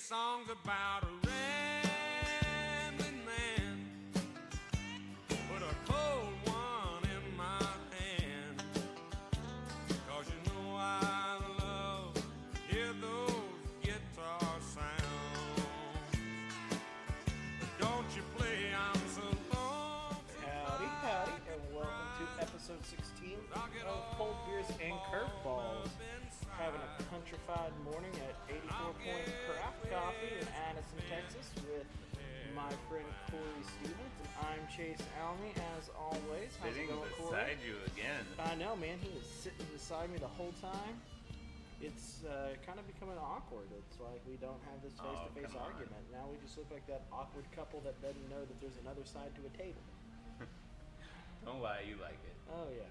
songs about a rambling man. Put a cold one in my hand. 'Cause you know I love to hear those guitar sounds. But don't you play, I'm so lonesome. Howdy, and welcome to episode 16 of Cold Beers and Curveballs. Having a countrified morning at 84 Point Craft Coffee in Addison, Texas with my friend Corey Stevens, and I'm Chase Almy as always. How's it going, Corey? Beside you again. I know, man. He was sitting beside me the whole time. It's kind of becoming awkward. It's like we don't have this face-to-face argument. Now we just look like that awkward couple that doesn't know that there's another side to a table. Don't lie, you like it. Oh, yeah.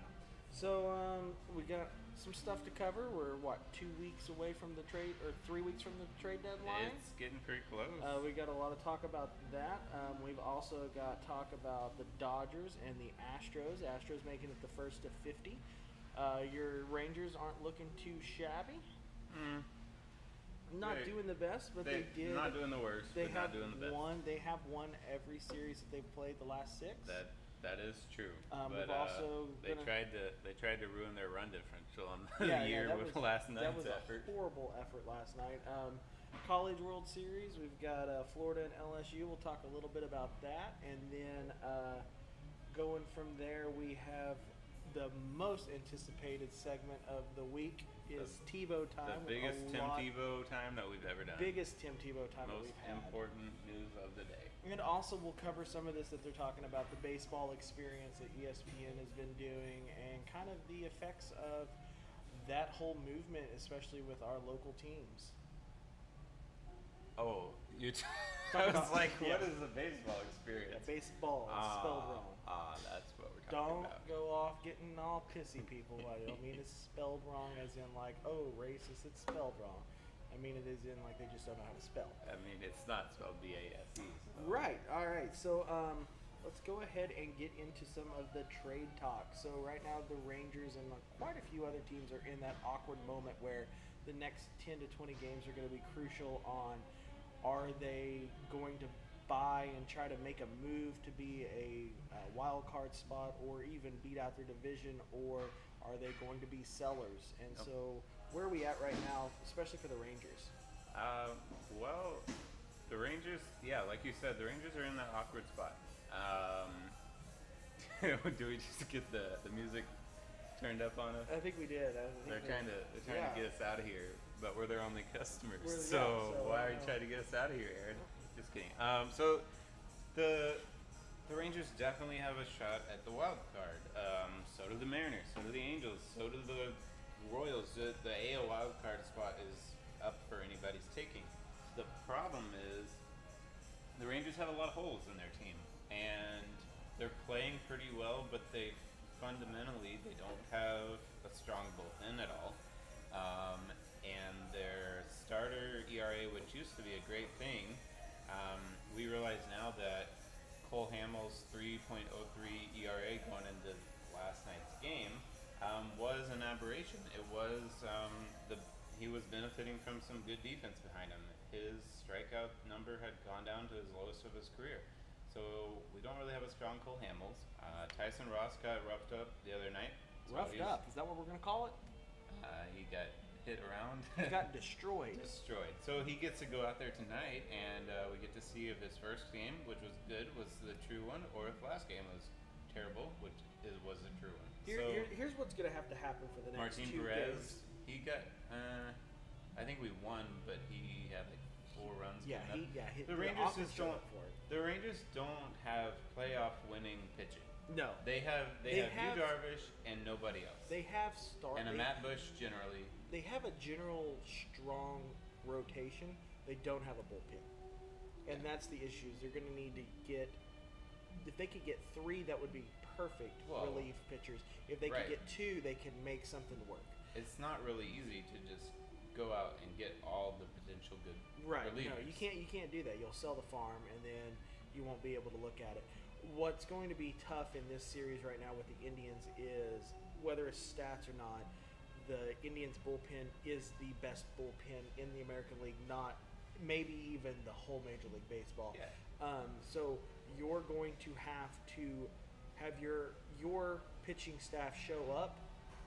So, we got some stuff to cover. We're, 2 weeks away from the trade, or 3 weeks from the trade deadline? It's getting pretty close. We got a lot of talk about that. We've also got talk about the Dodgers and the Astros. Astros making it the first to 50. Your Rangers aren't looking too shabby. Not doing the best, but they did. Not doing the worst, but not doing the best. They have won every series that they've played the last 6. That is true. But we've also they tried to ruin their run differential on the year with last night's effort. That was a horrible effort last night. College World Series, we've got Florida and LSU. We'll talk a little bit about that, and then going from there, we have the most anticipated segment of the week is Tebow time. The biggest Tim Tebow time that we've ever done. Biggest Tim Tebow time that we've had. Most important news of the day. And also we'll cover some of this that they're talking about, the baseball experience that ESPN has been doing and kind of the effects of that whole movement, especially with our local teams. Oh, I was like, what is the baseball experience? Yeah, baseball is spelled wrong. That's what we're talking about. Don't go off getting all pissy, people. I don't mean it's spelled wrong as in like, oh, racist, it's spelled wrong. I mean it is in like they just don't know how to spell. I mean, it's not spelled B-A-S-E. So. Right, all right. So let's go ahead and get into some of the trade talk. So right now the Rangers and quite a few other teams are in that awkward moment where the next 10 to 20 games are going to be crucial on are they going to buy and try to make a move to be a wild card spot or even beat out their division, or are they going to be sellers? And so where are we at right now, especially for the Rangers? Well, the Rangers, like you said, the Rangers are in that awkward spot. Do we just get the music turned up on us? I think we did. They're trying to get us out of here, but we're their only customers. So why are you trying to get us out of here, Aaron? Just kidding. So the Rangers definitely have a shot at the wild card. So do the Mariners. So do the Angels. So do the Royals. The AL wild card spot is up for anybody's taking. The problem is the Rangers have a lot of holes in their team, and they're playing pretty well, but fundamentally, they don't have a strong bullpen at all. And their starter ERA, which used to be a great thing, we realize now that Cole Hamels' 3.03 ERA going into last night's game was an aberration. It was he was benefiting from some good defense behind him. His strikeout number had gone down to his lowest of his career. So we don't really have a strong Cole Hamels. Tyson Ross got roughed up the other night. Roughed up? Is that what we're going to call it? He got hit around. He got destroyed. So he gets to go out there tonight, and we get to see if his first game, which was good, was the true one, or if last game was terrible, which was the true one. Here's what's going to have to happen for the next Martin 2 Perez, games. he got, I think we won, but he had 4 runs. The Rangers don't have playoff winning pitching. No, they have Yu Darvish and nobody else. They have and a Matt Bush generally. They have a general strong rotation. They don't have a bullpen, and that's the issue. They're going to need to get. If they could get 3, that would be perfect relief pitchers. If they could get 2, they can make something work. It's not really easy to just go out and get all the potential good relievers. No, you can't do that. You'll sell the farm, and then you won't be able to look at it. What's going to be tough in this series right now with the Indians is, whether it's stats or not, the Indians bullpen is the best bullpen in the American League, not maybe even the whole Major League Baseball. Yeah. So you're going to have your pitching staff show up,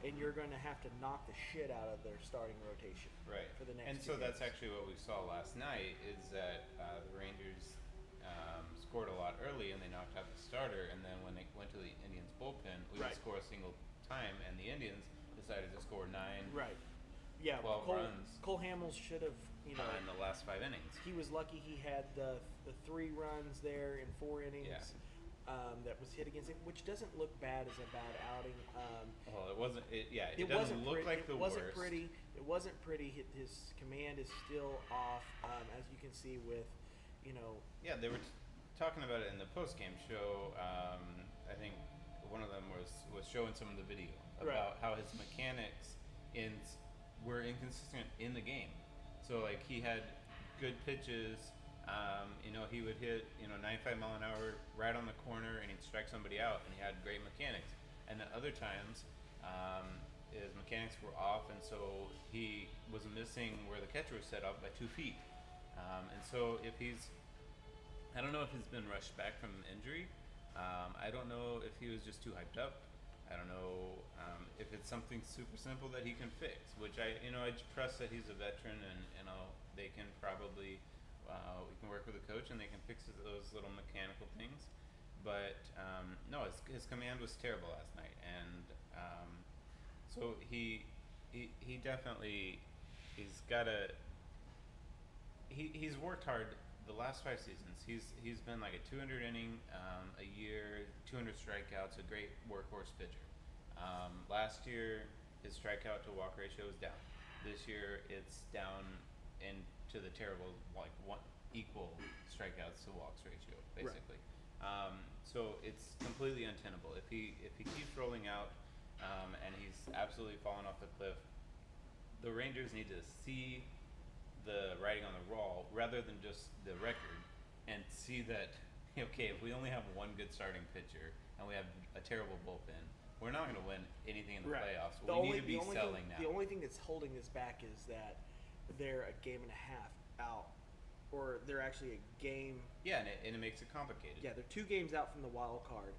and you're going to have to knock the shit out of their starting rotation. Right. For the next. And two so that's games. actually what we saw last night is that the Rangers scored a lot early and they knocked out the starter, and then when they went to the Indians bullpen, we didn't score a single time, and the Indians decided to score 9. Right. Yeah. 12 runs. Cole Hamels should have. In the last 5 innings. He was lucky he had the 3 runs there in 4 innings. Yeah. That was hit against it, which doesn't look bad as a bad outing. Well, it wasn't. It It doesn't wasn't look like the worst. It wasn't pretty. It wasn't pretty. His command is still off, as you can see with, Yeah, they were talking about it in the post-game show. I think one of them was showing some of the video about how his mechanics were inconsistent in the game. So like he had good pitches. He would hit 95 mile an hour right on the corner, and he'd strike somebody out, and he had great mechanics. And at other times, his mechanics were off, and so he was missing where the catcher was set up by 2 feet. And so I don't know if he's been rushed back from injury. I don't know if he was just too hyped up. I don't know if it's something super simple that he can fix, which I trust that he's a veteran, and they can probably we can work with a coach and they can fix those little mechanical things. But no, his command was terrible last night, and so he definitely he's worked hard. The last 5 seasons, he's been like a 200 inning a year, 200 strikeouts, a great workhorse pitcher. Last year, his strikeout to walk ratio is down. This year, it's down into the terrible equal strikeouts to walks ratio, basically. Right. So it's completely untenable. If he keeps rolling out and he's absolutely falling off the cliff, the Rangers need to see the writing on the wall rather than just the record, and see that okay, if we only have one good starting pitcher and we have a terrible bullpen, we're not going to win anything in the playoffs. We need to be selling now. The only thing that's holding this back is that they're a game and a half out, or they're actually a game. Yeah, and it makes it complicated. Yeah, they're 2 games out from the wild card.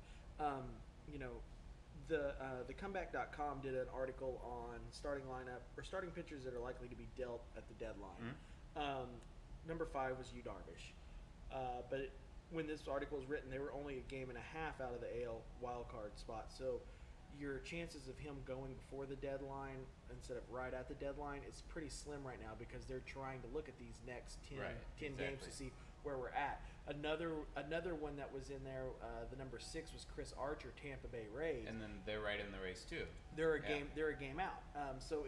The comeback.com did an article on starting lineup or starting pitchers that are likely to be dealt at the deadline. Mm-hmm. Number 5 was Yu Darvish, but when this article was written, they were only a game and a half out of the AL wildcard spot. So your chances of him going before the deadline instead of right at the deadline is pretty slim right now, because they're trying to look at these next 10 games to see where we're at. Another one that was in there, the number 6 was Chris Archer, Tampa Bay Rays, and then they're right in the race too. They're a game out. So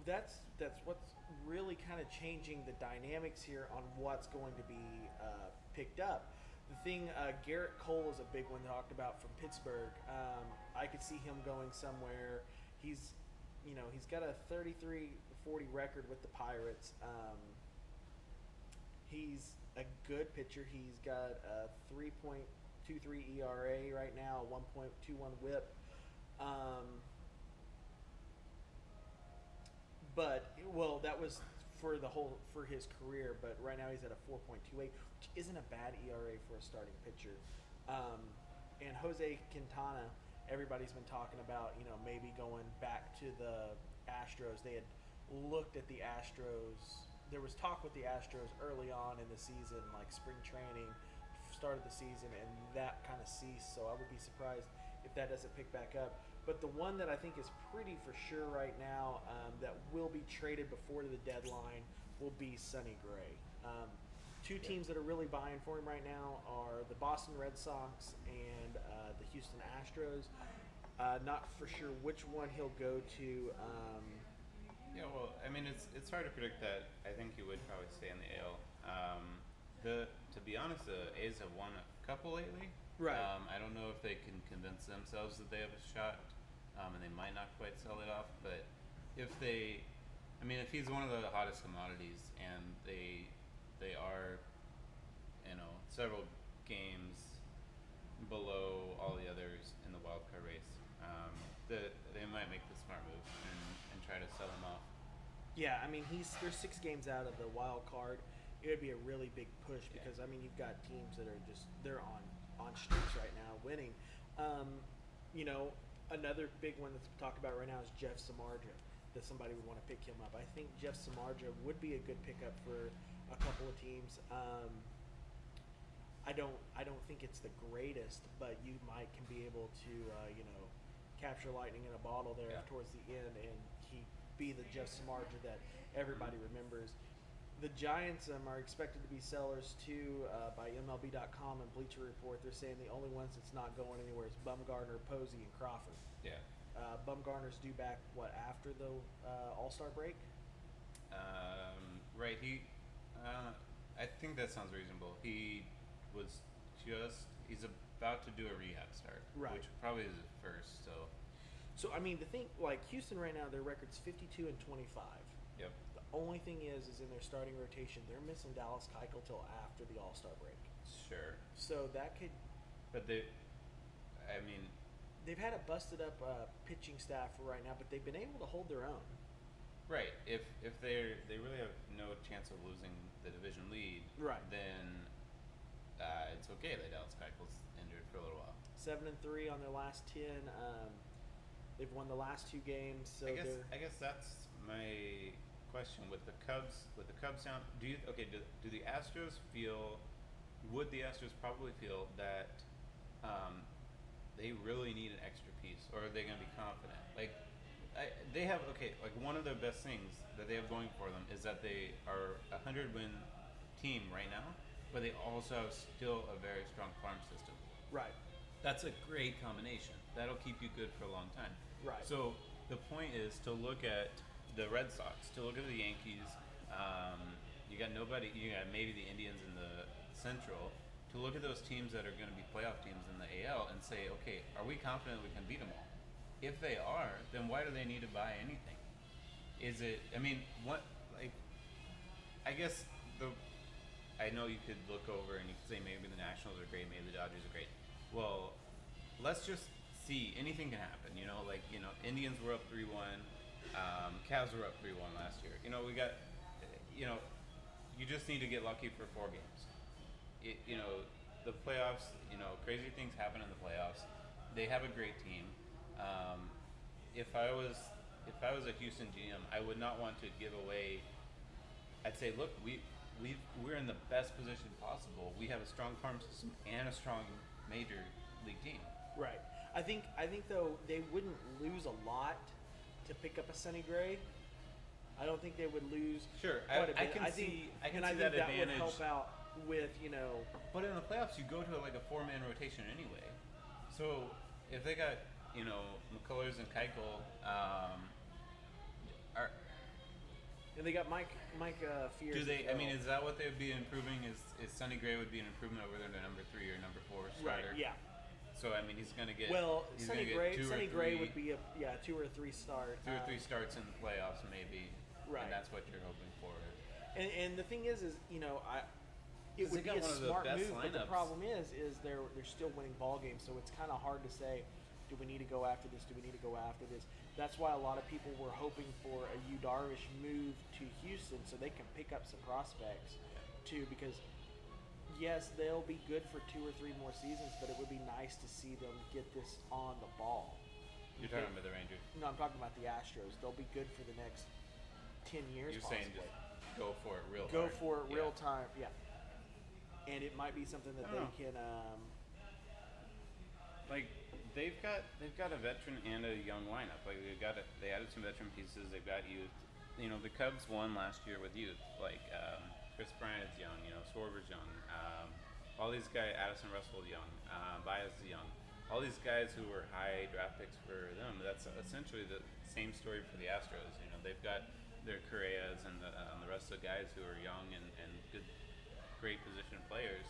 that's what's really kind of changing the dynamics here on what's going to be picked up. The thing, Garrett Cole is a big one talked about from Pittsburgh. I could see him going somewhere. He's got a 33-40 record with the Pirates. He's a good pitcher. He's got a 3.23 ERA right now, a 1.21 WHIP. That was for his career, but right now he's at a 4.28, which isn't a bad ERA for a starting pitcher. And Jose Quintana, everybody's been talking about, maybe going back to the Astros. They had looked at the Astros. There was talk with the Astros early on in the season, like spring training, started the season, and that kind of ceased. So I would be surprised if that doesn't pick back up. But the one that I think is pretty for sure right now that will be traded before the deadline will be Sonny Gray. 2 teams that are really buying for him right now are the Boston Red Sox and the Houston Astros. Not for sure which one he'll go to. Yeah, well, I mean, it's hard to predict that. I think he would probably stay in the AL. To be honest, the A's have won a couple lately. Right. I don't know if they can convince themselves that they have a shot, and they might not quite sell it off. But if he's one of the hottest commodities, and they are, several games below all the others in the wild card race, they might make the smart move and try to sell him off. Yeah, I mean, they're 6 games out of the wild card. it would be a really big push because I mean you've got teams that are just they're on streaks right now winning. You know, another big one that's talked about right now is Jeff Samardzija. That somebody would want to pick him up. I think Jeff Samardzija would be a good pickup for a couple of teams. I don't think it's the greatest, but you can be able to you know, capture lightning in a bottle there towards the end, and he be the Jeff Samardzija that everybody remembers. The Giants are expected to be sellers too by MLB.com and Bleacher Report. They're saying the only ones that's not going anywhere is Bumgarner, Posey, and Crawford. Yeah. Bumgarner's due back After the All-Star break? Right. I think that sounds reasonable. He's about to do a rehab start, right? Which probably is his first. So I mean, the thing, like Houston right now, their record's 52 and 25. Yep. The only thing is in their starting rotation, they're missing Dallas Keuchel till after the All-Star break. Sure. So that could. But they've had a busted up pitching staff for right now, but they've been able to hold their own. Right. If they really have no chance of losing the division lead, right, then it's okay that Dallas Keuchel's injured for a little while. 7-3 on their last 10. They've won the last 2 games. So I guess that's my question with the Cubs. With the Cubs down, do the Astros feel? Would the Astros probably feel that they really need an extra piece, or are they going to be confident? They have one of the best things that they have going for them is that they are a 100-win team right now, but they also have still a very strong farm system. Right. That's a great combination. That'll keep you good for a long time. Right. So the point is to look at the Red Sox, to look at the Yankees. You got nobody. You got maybe the Indians in the Central. To look at those teams that are going to be playoff teams in the AL and say, okay, are we confident we can beat them all? If they are, then why do they need to buy anything? Is it? I mean, what? I guess I know you could look over and you could say maybe the Nationals are great, maybe the Dodgers are great. Well, let's just see. Anything can happen. Indians were up 3-1. Cavs were up 3-1 last year. We got. You just need to get lucky for 4 games. The playoffs. Crazy things happen in the playoffs. They have a great team. If I was a Houston GM, I would not want to give away. I'd say, look, we're in the best position possible. We have a strong farm system and a strong major league team. Right. I think though they wouldn't lose a lot to pick up a Sonny Gray. I don't think they would lose. Sure, quite a bit. I can see that advantage. That would help out with But in the playoffs, you go to a 4-man rotation anyway. So if they got McCullers and Keuchel, and they got Mike Fears. Do they? I mean, is that what they would be improving? Is Sonny Gray would be an improvement over their number 3 or number 4 starter? Right. Yeah. So I mean, he's going to get. Well, Sonny Gray would be 2 or 3 start. 2 or 3 starts in the playoffs, maybe. Right. And that's what you're hoping for. And the thing is it would be a smart move, but the problem is they're still winning ball games, so it's kind of hard to say, do we need to go after this? Do we need to go after this? That's why a lot of people were hoping for a Yu Darvish move to Houston so they can pick up some prospects too, because yes, they'll be good for 2 or 3 more seasons, but it would be nice to see them get this on the ball. You're talking about the Rangers? No, I'm talking about the Astros. They'll be good for the next 10 years. You're possibly. saying just go for it real Go hard. for it real time, yeah. And it might be something that they can. They've got a veteran and a young lineup. They added some veteran pieces. They've got youth. The Cubs won last year with youth. Chris Bryant's young. Schwarber's young. All these guys, Addison Russell's young. Baez is young. All these guys who were high draft picks for them. That's essentially the same story for the Astros. They've got their Correas and the rest of the guys who are young and good, great position players.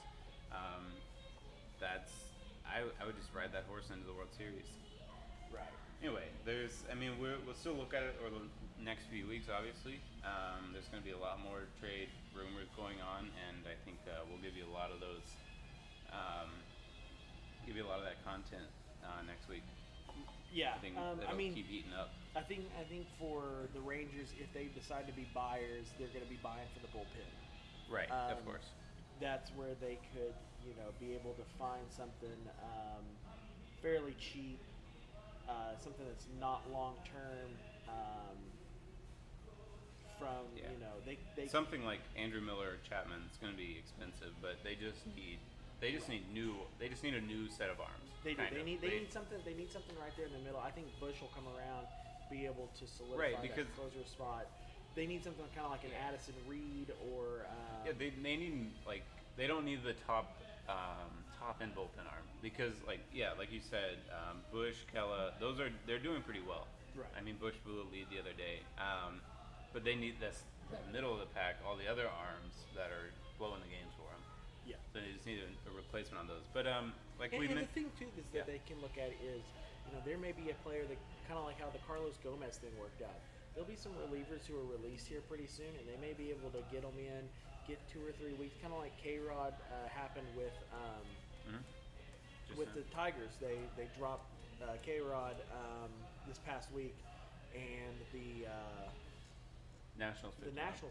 I would just ride that horse into the World Series. Right. Anyway, we'll still look at it over the next few weeks. Obviously, there's going to be a lot more trade rumors going on, and I think we'll give you a lot of those. Give you a lot of that content next week. Yeah, I think it'll keep heating up. I think for the Rangers, if they decide to be buyers, they're going to be buying for the bullpen. Right, of course. That's where they could, be able to find something fairly cheap, something that's not long term. From Yeah. they Something like Andrew Miller or Chapman is going to be expensive, but they just need a new set of arms. They do. They need something. They need something right there in the middle. I think Bush will come around, be able to solidify that closer spot. They need something kind of like an Addison Reed or. They need they don't need the top end bullpen arm because like you said, Bush, Kella, they're doing pretty well. Right. I mean, Bush blew a lead the other day, but they need that middle of the pack, all the other arms that are blowing the games for them. Yeah. So they just need a replacement on those. But and the thing too is that they can look at is, there may be a player that kind of like how the Carlos Gomez thing worked out. There'll be some relievers who are released here pretty soon, and they may be able to get them in, get 2 or 3 weeks, kind of like K-Rod happened with the Tigers. They dropped K-Rod this past week, and the Nationals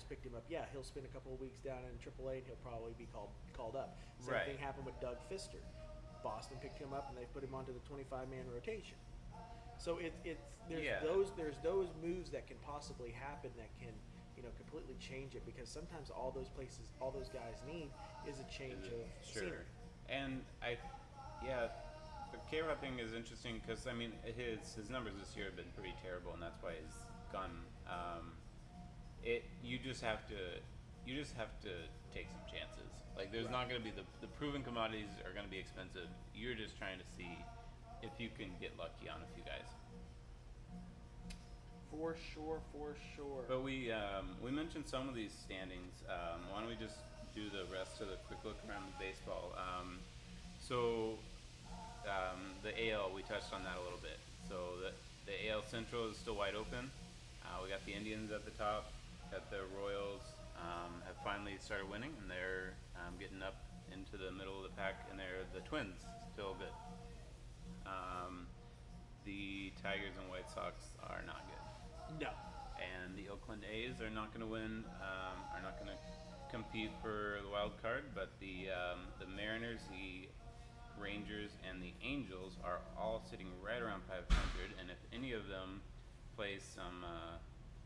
picked him up. Yeah, he'll spend a couple of weeks down in AAA, and he'll probably be called up. Same thing happened with Doug Fister. Boston picked him up, and they put him onto the 25-man rotation. So there's those moves that can possibly happen that can completely change it, because sometimes all those guys need is a change of scenery. And the K-Rod thing is interesting because I mean his numbers this year have been pretty terrible, and that's why he's gone. You just have to take some chances. Like there's not going to be the proven commodities are going to be expensive. You're just trying to see if you can get lucky on a few guys. For sure. But we mentioned some of these standings. Why don't we just do the rest of the quick look around the baseball? The AL, we touched on that a little bit. So the AL Central is still wide open. We got the Indians at the top. Got the Royals have finally started winning, and they're getting up into the middle of the pack, and they're the Twins, still good. The Tigers and White Sox are not good. No. And the Oakland A's are not going to win, are not going to compete for the wild card, but the Mariners, the Rangers, and the Angels are all sitting right around 500, and if any of them play some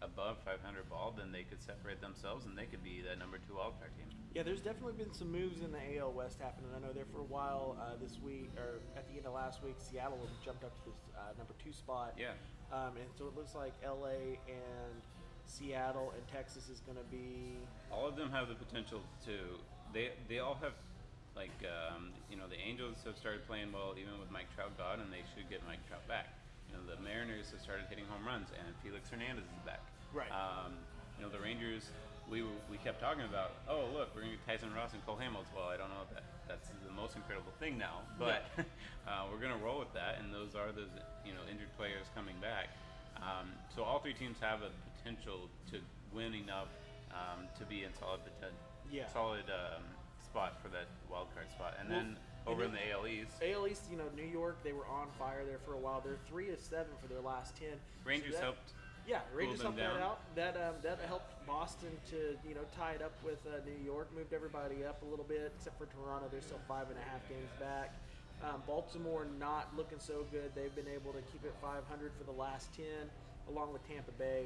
above 500 ball, then they could separate themselves, and they could be that number 2 wildcard team. Yeah, there's definitely been some moves in the AL West happening. I know there for a while this week, or at the end of last week, Seattle jumped up to this number 2 spot. Yeah. And so it looks like LA and Seattle and Texas is going to be. All of them have the potential to. They all have, like the Angels have started playing well, even with Mike Trout gone, and they should get Mike Trout back. The Mariners have started hitting home runs, and Felix Hernandez is back. Right. The Rangers, we kept talking about, oh, look, we're going to get Tyson Ross and Cole Hamels. Well, I don't know if that's the most incredible thing now, but we're going to roll with that, and those are those injured players coming back. So all 3 teams have a potential to win enough to be in solid spot for that wild card spot. And then over in the AL East. AL East, New York, they were on fire there for a while. They're 3 of 7 for their last 10. Rangers helped. Yeah, Rangers helped that out. That helped Boston to tie it up with New York, moved everybody up a little bit, except for Toronto. They're still 5.5 games back. Baltimore not looking so good. They've been able to keep it 500 for the last 10, along with Tampa Bay.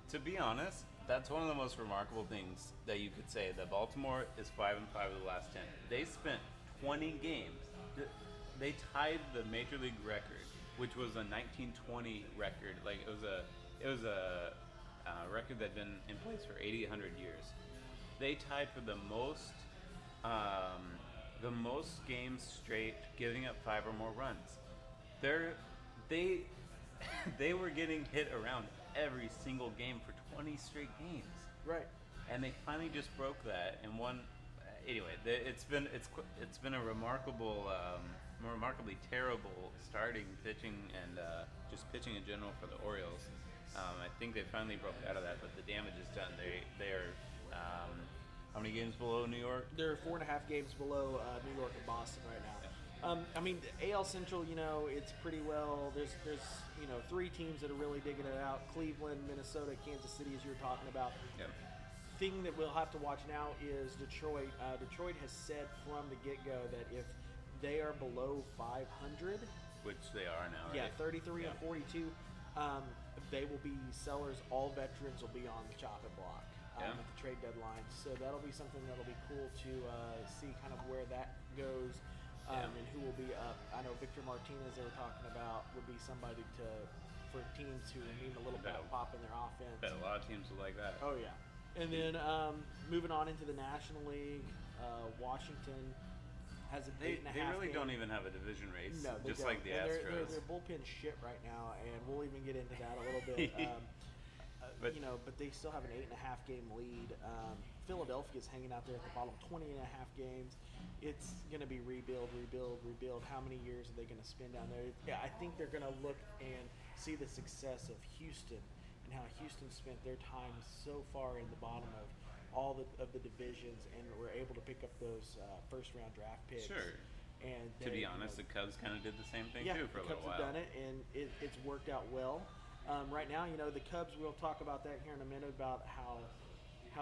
To be honest, that's one of the most remarkable things that you could say, that Baltimore is 5-5 of the last 10. They spent 20 games. They tied the major league record, which was a 1920 record. Like it was a record that had been in place for 100 years. They tied for the most games straight, giving up 5 or more runs. They were getting hit around every single game for 20 straight games. Right. And they finally just broke that and won. Anyway, it's been a remarkably terrible starting pitching and just pitching in general for the Orioles. I think they finally broke out of that, but the damage is done. They are how many games below New York? They're 4.5 games below New York and Boston right now. Yeah. The AL Central, it's pretty well. There's 3 teams that are really digging it out: Cleveland, Minnesota, Kansas City, as you were talking about. Yep. thing that we'll have to watch now is Detroit. Detroit has said from the get-go that if they are below 500, which they are now, right? yeah, 33 and 42, they will be sellers. All veterans will be on the chopping block at the trade deadline. So that'll be something that'll be cool to see kind of where that goes and who will be up. I know Victor Martinez, they were talking about, would be somebody for teams who need a little bit of pop in their offense. Bet a lot of teams will like that. Oh, yeah. And then moving on into the National League, Washington has an 8.5 They really game. don't even have a division race. No, they just don't. like the and Astros. Their bullpen's shit right now, and we'll even get into that a little bit. But they still have an 8.5 game lead. Philadelphia's hanging out there at the bottom, 20.5 games. It's going to be rebuild. How many years are they going to spend down there? Yeah, I think they're going to look and see the success of Houston and how Houston spent their time so far in the bottom of all of the divisions and were able to pick up those first-round draft picks. Sure. And to be honest, the Cubs kind of did the same thing too for a little while. The Cubs have done it, and it's worked out well. Right now, the Cubs, we'll talk about that here in a minute, about how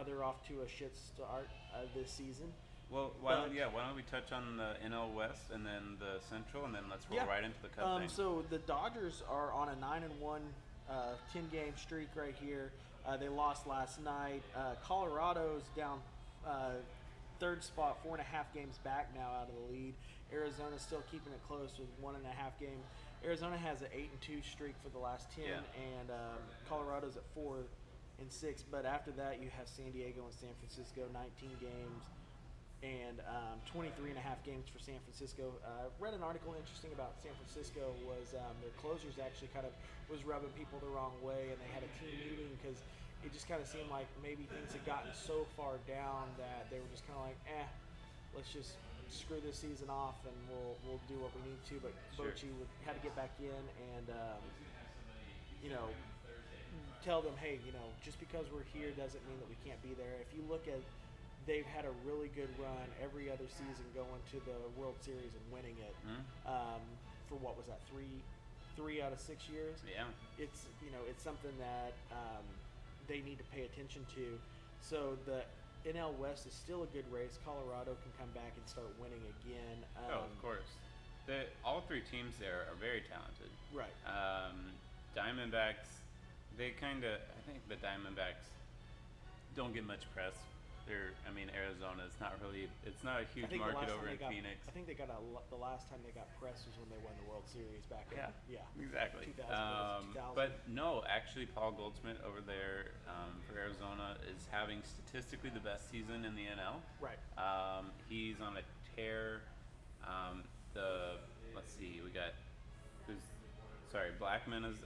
they're off to a shit start this season. Well, why don't we touch on the NL West and then the Central, and then let's roll right into the Cubs thing. So the Dodgers are on a 9-1 10-game streak right here. They lost last night. Colorado's down third spot, 4.5 games back now out of the lead. Arizona's still keeping it close with 1.5 games. Arizona has an 8-2 streak for the last 10, and Colorado's at 4-6. But after that, you have San Diego and San Francisco, 19 games, and 23.5 games for San Francisco. Read an article interesting about San Francisco was their closers actually kind of was rubbing people the wrong way, and they had a team meeting because it just kind of seemed like maybe things had gotten so far down that they were just kind of like, let's just screw this season off and we'll do what we need to. But Bochy had to get back in and tell them, hey, just because we're here doesn't mean that we can't be there. If you look at, they've had a really good run every other season going to the World Series and winning it. For what was that, three out of 6 years? Yeah. It's it's something that they need to pay attention to. So the NL West is still a good race. Colorado can come back and start winning again. Of course. All three teams there are very talented. Right. Diamondbacks, I think the Diamondbacks don't get much press. Arizona is not really, it's not a huge market over in Phoenix. I think they got the last time they got press was when they won the World Series back in. Yeah. Exactly. 2000. But no, actually, Paul Goldschmidt over there for Arizona is having statistically the best season in the NL. Right. He's on a tear. Let's see, Blackman is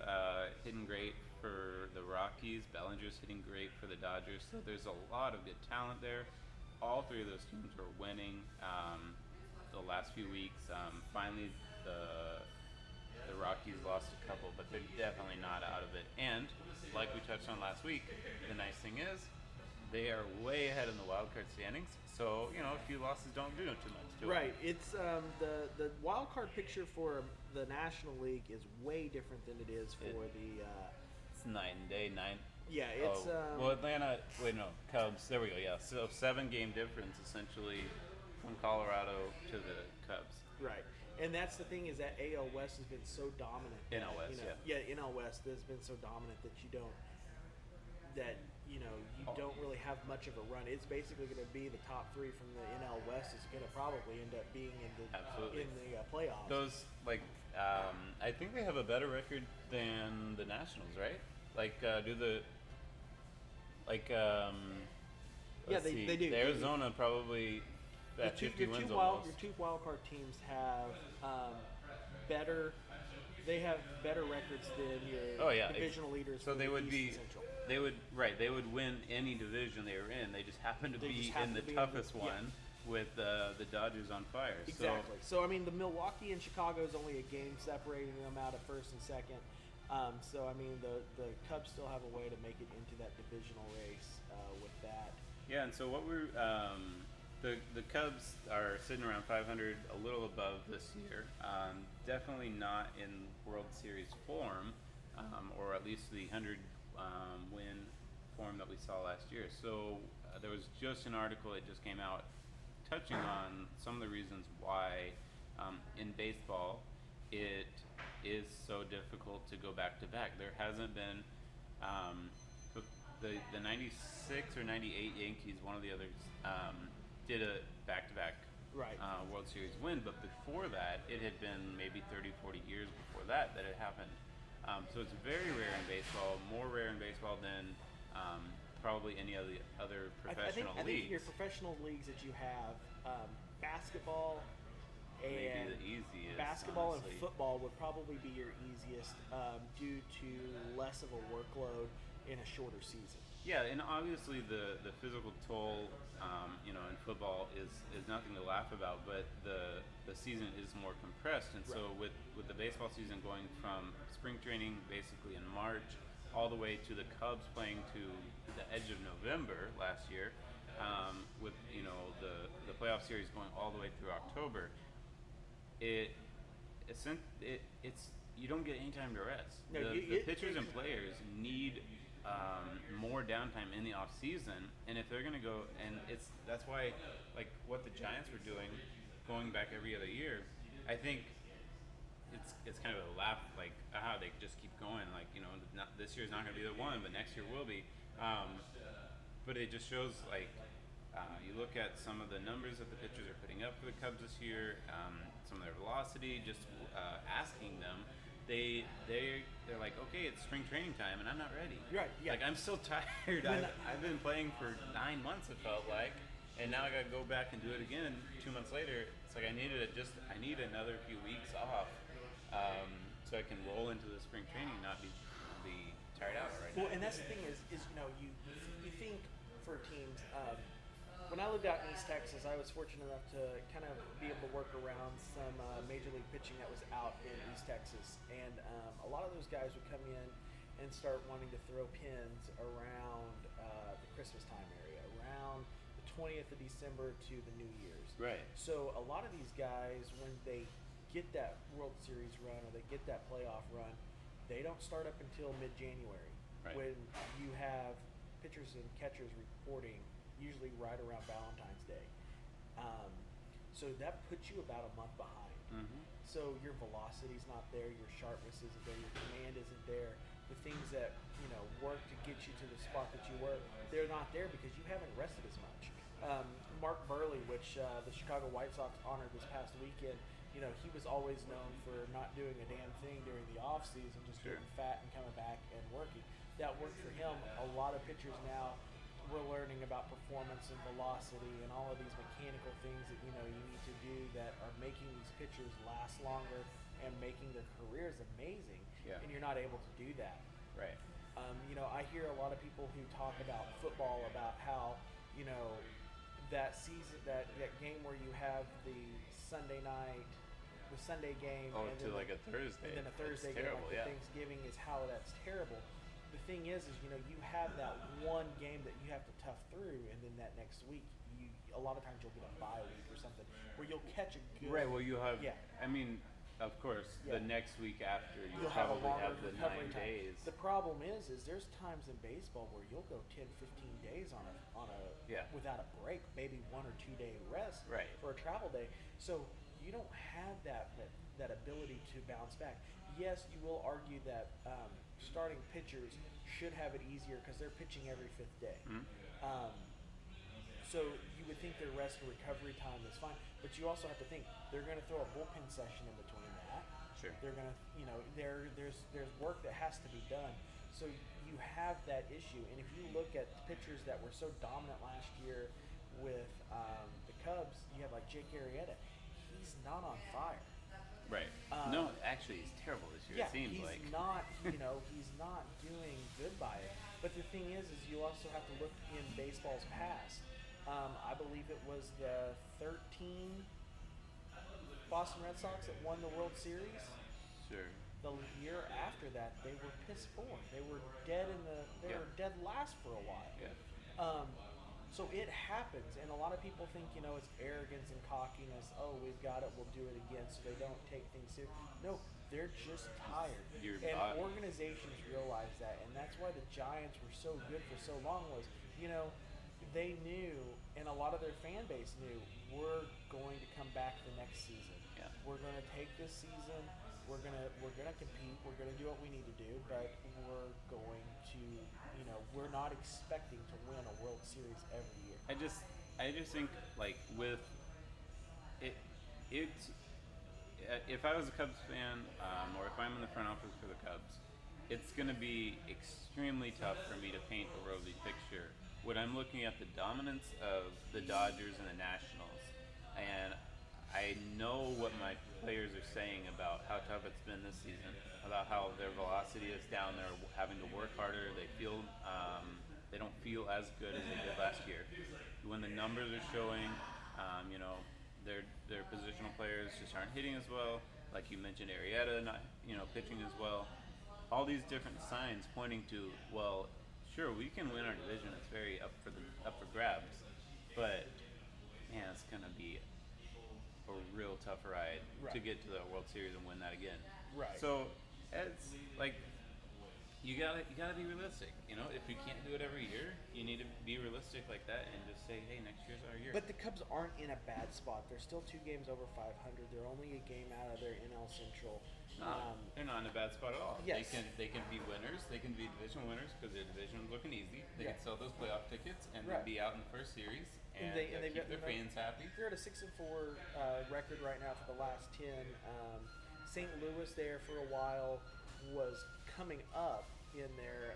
hitting great for the Rockies. Bellinger's hitting great for the Dodgers. So there's a lot of good talent there. All three of those teams are winning the last few weeks. Finally, the Rockies lost a couple, but they're definitely not out of it. And like we touched on last week, the nice thing is they are way ahead in the wild card standings. So a few losses don't do too much to it. Right. It's the wild card picture for the National League is way different than it is for the. It's night and day. Yeah, it's. Atlanta. Wait, no, Cubs. There we go. Yeah, so 7-game difference essentially from Colorado to the Cubs. Right, and that's the thing is that AL West has been so dominant. NL West, NL West has been so dominant that you don't really have much of a run. It's basically going to be the top 3 from the NL West is going to probably end up being in the playoffs. Those I think they have a better record than the Nationals, right? They do. They do. The Arizona probably at 50 wins almost. Your 2 wild card teams have better. They have better records than your divisional leaders. So they would be. Central. They would win any division they were in. They just happen to be in the toughest one with the Dodgers on fire. Exactly. So the Milwaukee and Chicago is only a game separating them out of first and second. The Cubs still have a way to make it into that divisional race with that. Yeah, and so what we're the Cubs are sitting around 500, a little above this year. Definitely not in World Series form, or at least the 100 win form that we saw last year. So there was just an article that just came out touching on some of the reasons why in baseball it is so difficult to go back to back. There hasn't been the 96 or 98 Yankees, one of the others, did a back-to-back Right. World Series win, but before that, it had been maybe 30, 40 years before that it happened. So it's very rare in baseball, more rare in baseball than probably any of the other professional I think leagues. your professional leagues that you have, basketball Maybe and the easiest. basketball honestly. and football would probably be your easiest due to less of a workload in a shorter season. Yeah, and obviously the physical toll, in football is nothing to laugh about. But the season is more compressed, and so with the baseball season going from spring training basically in March all the way to the Cubs playing to the edge of November last year, with the playoff series going all the way through October, it's you don't get any time to rest. No, the pitchers and players need more downtime in the off season, and if they're going to go, and that's why, like what the Giants were doing, going back every other year, I think it's kind of a laugh, like they just keep going, like this year's not going to be the one, but next year will be. But it just shows, like you look at some of the numbers that the pitchers are putting up for the Cubs this year, some of their velocity, just asking them. They're like, okay, it's spring training time, and I'm not ready. Right. Yeah. Like, I'm still tired. I've been playing for 9 months, it felt like, and now I got to go back and do it again 2 months later. It's like I need another few weeks off, so I can roll into the spring training, not be tired out right now. Well, and that's the thing is you think for teams. When I lived out in East Texas, I was fortunate enough to kind of be able to work around some major league pitching that was out in East Texas, and a lot of those guys would come in and start wanting to throw pins around the Christmas time area, around the 20th of December to the New Year's. Right. So a lot of these guys, when they get that World Series run or they get that playoff run, they don't start up until mid-January, Right. when you have pitchers and catchers reporting usually right around Valentine's Day. So that puts you about a month behind. Mm-hmm. So your velocity's not there, your sharpness isn't there, your command isn't there. The things that work to get you to the spot that you were, they're not there because you haven't rested as much. Mark Burley, which the Chicago White Sox honored this past weekend, he was always known for not doing a damn thing during the off season, just Sure. getting fat and coming back and working. That worked for him. A lot of pitchers now, we're learning about performance and velocity and all of these mechanical things that you need to do that are making these pitchers last longer and making their careers amazing. Yeah. And you're not able to do that. Right. I hear a lot of people who talk about football, about how that season, that game where you have the Sunday game, Oh, and to then like a Thursday. and then a Thursday That's game, terrible, like yeah. Thanksgiving, is how that's terrible. The thing is you have that one game that you have to tough through, and then that next week, a lot of times you'll get a bye week or something where you'll catch a good. Right. Well, you have. Yeah. I mean, of course, Yeah. the next week after You'll you'll have a probably longer have the recovery 9 time. days. The problem is there's times in baseball where you'll go 10, 15 days on a Yeah. without a break, maybe 1 or 2 day rest Right. for a travel day. So you don't have that ability to bounce back. Yes, you will argue that starting pitchers should have it easier because they're pitching every 5th day. Mm-hmm. So you would think their rest and recovery time is fine, but you also have to think they're going to throw a bullpen session in between that. Sure. They're going to, there's work that has to be done. So you have that issue, and if you look at pitchers that were so dominant last year with the Cubs, you have like Jake Arrieta. He's not on fire. Right. No, actually, he's terrible this year. Yeah, it seems he's like. not. He's not doing good by it. But the thing is you also have to look in baseball's past. I believe it was the 13 Boston Red Sox that won the World Series. Sure. The year after that, they were piss poor. They were dead were dead last for a while. Yeah. So it happens, and a lot of people think it's arrogance and cockiness. Oh, we've got it, we'll do it again. So they don't take things seriously. No, They're just tired. Your And body. organizations realize that, and that's why the Giants were so good for so long was, they knew, and a lot of their fan base knew, we're going to come back the next season. Yeah. We're going to take this season. We're gonna compete. We're gonna do what we need to do, but we're going to, we're not expecting to win a World Series every year. I just think like with it, if I was a Cubs fan, or if I'm in the front office for the Cubs, it's going to be extremely tough for me to paint a rosy picture when I'm looking at the dominance of the Dodgers and the Nationals, and I know what my players are saying about how tough it's been this season, about how their velocity is down, they're having to work harder, they don't feel as good as they did last year. When the numbers are showing, their positional players just aren't hitting as well. Like you mentioned, Arrieta not pitching as well. All these different signs pointing to, well, sure, we can win our division. It's very up for grabs, but man, it's gonna be a real tough ride to get to the World Series and win that again. Right. So it's like you gotta be realistic. If you can't do it every year, you need to be realistic like that and just say, hey, next year's our year. But the Cubs aren't in a bad spot. They're still 2 games over 500. They're only a game out of their NL Central. They're not in a bad spot at all. Yes. They can be winners. They can be division winners because their division is looking easy. They can sell those playoff tickets and they'll be out in the first series and they've keep their fans happy. They're at a 6-4 record right now for the last 10. St. Louis there for a while was coming up in their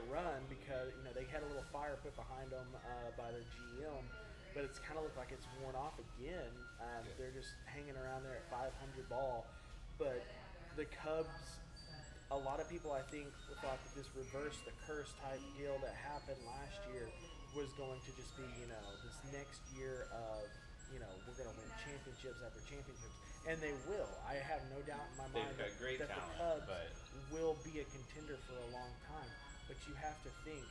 run because they had a little fire put behind them by their GM, but it's kind of looked like it's worn off again. They're just hanging around there at 500 ball, but the Cubs, a lot of people I think thought that this reverse the curse type deal that happened last year was going to just be this next year of we're going to win championships after championships. And they will. I have no doubt in my mind got great that talent, the Cubs but will be a contender for a long time. But you have to think,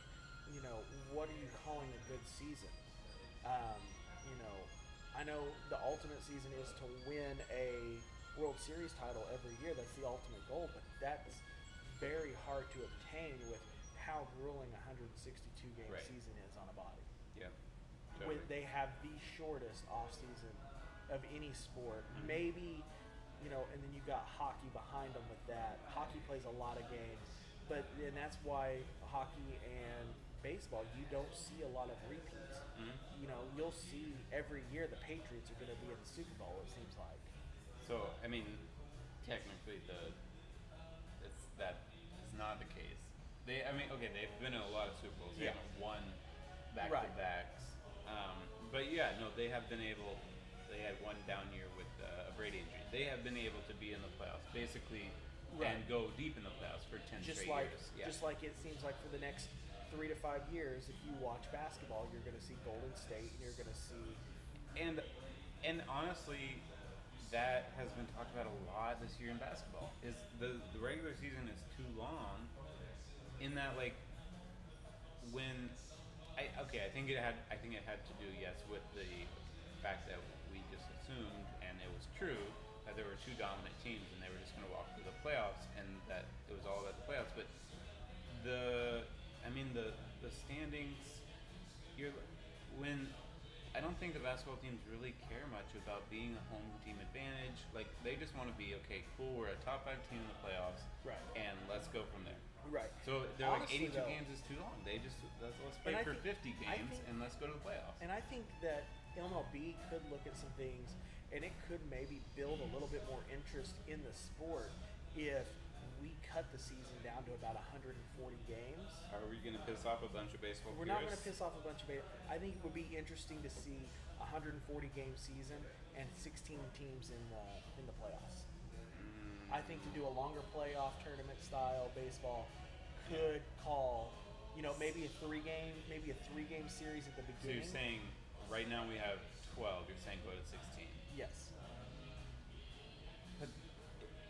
what are you calling a good season? I know the ultimate season is to win a World Series title every year. That's the ultimate goal, but that's very hard to obtain with how grueling a 162 game season is on a body. Yeah. Totally. They have the shortest off season of any sport. Maybe, and then you got hockey behind them with that. Hockey plays a lot of games, and that's why hockey and baseball, you don't see a lot of repeats. You'll see every year the Patriots are going to be in the Super Bowl, it seems like. So, technically that's not the case. They've been in a lot of Super Bowls. They haven't won back-to-backs. But yeah, no, they have been able. They had one down year with a Brady injury. They have been able to be in the playoffs, basically, and go deep in the playoffs for 10 straight years. Yeah. Just like it seems like for the next 3 to 5 years, if you watch basketball, you're going to see Golden State, and you're going to see. And honestly, that has been talked about a lot this year in basketball. Is the regular season is too long, in that when. I think it had to do with the fact that we just assumed, and it was true, that there were 2 dominant teams and they were just going to walk through the playoffs, and that it was all about the playoffs. But the standings, I don't think the basketball teams really care much about being a home team advantage. Like, they just want to be, okay, cool, we're a top 5 team in the playoffs, and let's go from there. Right. So they're Honestly, 82 games is too long. They just let's play for 50 games and let's go to the playoffs. And I think that MLB could look at some things, and it could maybe build a little bit more interest in the sport if we cut the season down to about 140 games. Are we going to piss off a bunch of baseball We're purists? not going to piss off a bunch of baseball. I think it would be interesting to see a 140 game season and 16 teams in the playoffs. I think to do a longer playoff tournament style baseball could call, maybe a 3-game series at the beginning. So you're saying right now we have 12. You're saying go to 16. Yes. But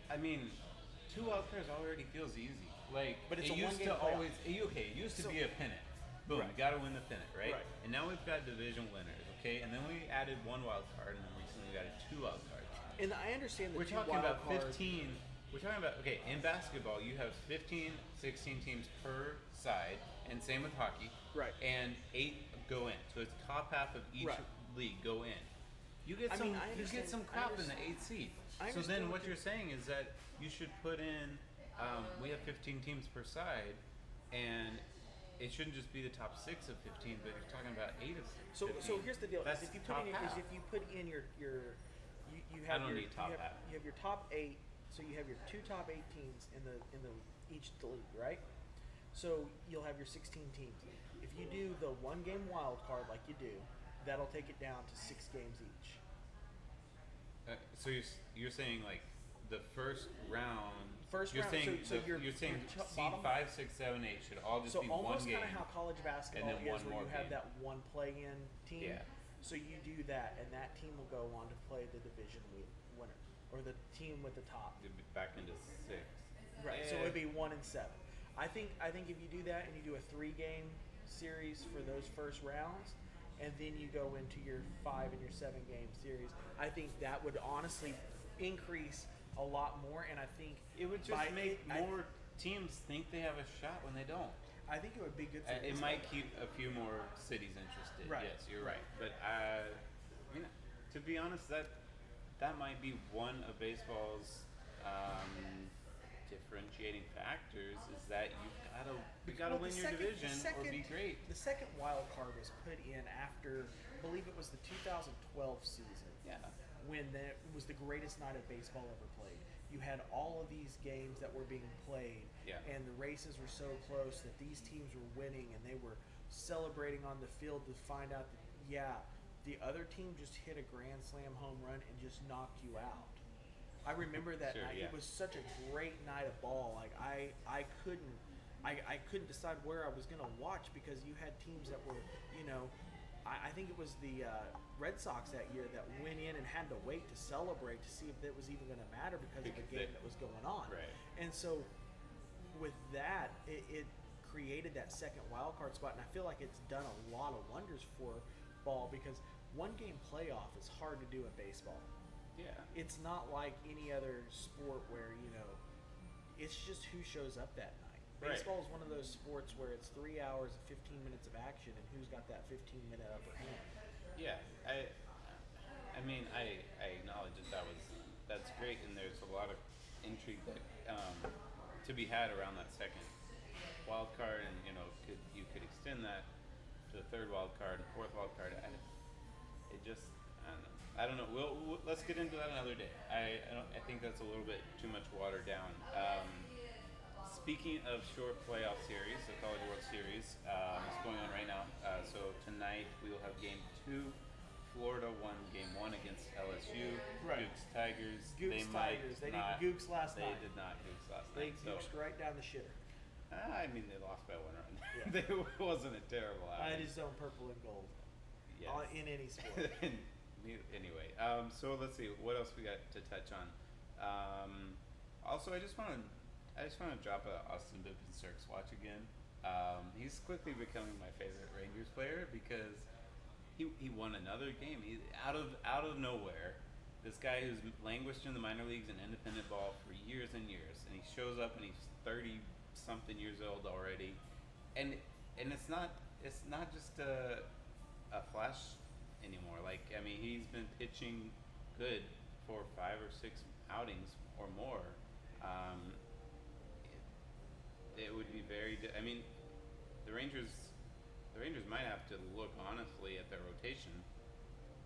2 wild cards already feels easy. But it's it a used one-game to playoff. always. It used to be a pennant. Boom, you got to win the pennant, right? And now we've got division winners, okay? And then we added 1 wild card, and then recently we added 2 wild cards. And I understand the We're two talking wild about cards. 15. We're talking about, okay, in basketball, you have 15, 16 teams per side, and same with hockey. Right. And 8 go in. So it's top half of each Right. league go in. You get I some, mean, I you get understand- some I crap in the understand- 8th seed. I So understand then what what you're saying is that you should put in, we have 15 teams per side, and it shouldn't just be the top 6 of 15, but you're talking about 8 of 15. So here's the deal: That's is if you top put in, half. is if you put in your you I have don't your need top you have, half. you have your top 8. So you have your 2 top 8 teams in the each league, right? So you'll have your 16 teams. If you do the 1 game wild card like you do, that'll take it down to 6 games each. So you're saying like the first round. First you're round, Saying so you're your saying top- seed bottom- 5, 6, 7, 8 should all just So be one almost game. kind of how college basketball then is, one where more you have game. that one play-in team. Yeah. So you do that, and that team will go on to play the division winner, or the team with the top. You'd be back into 6. Right. So it'd be 1 and 7. I think if you do that and you do a 3-game series for those first rounds, and then you go into your 5 and your 7-game series, I think that would honestly increase a lot more. And I think It would just make more teams think they have a shot when they don't. I think it would be good for It baseball. might keep a few more cities interested. Right. Yes, you're right. But I mean, to be honest, that might be one of baseball's differentiating factors is that you gotta Well, win your division or be great. The second wild card was put in after, I believe it was the 2012 season. Yeah. When that was the greatest night of baseball ever played. You had all of these games that were being played, Yeah. and the races were so close that these teams were winning, and they were celebrating on the field to find out that, yeah, the other team just hit a grand slam home run and just knocked you out. I remember that Sure, night. yeah. It was such a great night of ball. Like I couldn't decide where I was going to watch because you had teams that were, I think it was the Red Sox that year that went in and had to wait to celebrate to see if it was even going to matter because of the game that was going on. Right. And so with that, it created that second wild card spot, and I feel like it's done a lot of wonders for ball because 1-game playoff is hard to do in baseball. Yeah. It's not like any other sport where, it's just who shows up that night. Right. Baseball is one of those sports where it's 3 hours and 15 minutes of action, and who's got that 15-minute upper hand. Yeah, I mean, I acknowledge that's great, and there's a lot of intrigue that to be had around that second wild card, and you could extend that to the third wild card, and fourth wild card. I don't know. We'll let's get into that another day. I think that's a little bit too much watered down. Speaking of short playoff series, the College World Series is going on right now. So tonight we will have Game 2. Florida won Game 1 against LSU. Right. Gooks Tigers. Gooks Tigers. They didn't gooks last night. They did not gooks last They night. goosed right down the shitter. I mean, they lost by 1 run. Yeah. It wasn't a terrible I outing. just own purple and gold. Yes. In any sport. Anyway, so let's see what else we got to touch on. Also, I just want to drop a Austin Bibben-Sturks watch again. He's quickly becoming my favorite Rangers player because he won another game. He out of nowhere. This guy who's languished in the minor leagues and independent ball for years and years, and he shows up and he's 30 something years old already, and it's not just a flash anymore. Like, I mean, he's been pitching good for 5 or 6 outings or more. It would be I mean, the Rangers might have to look honestly at their rotation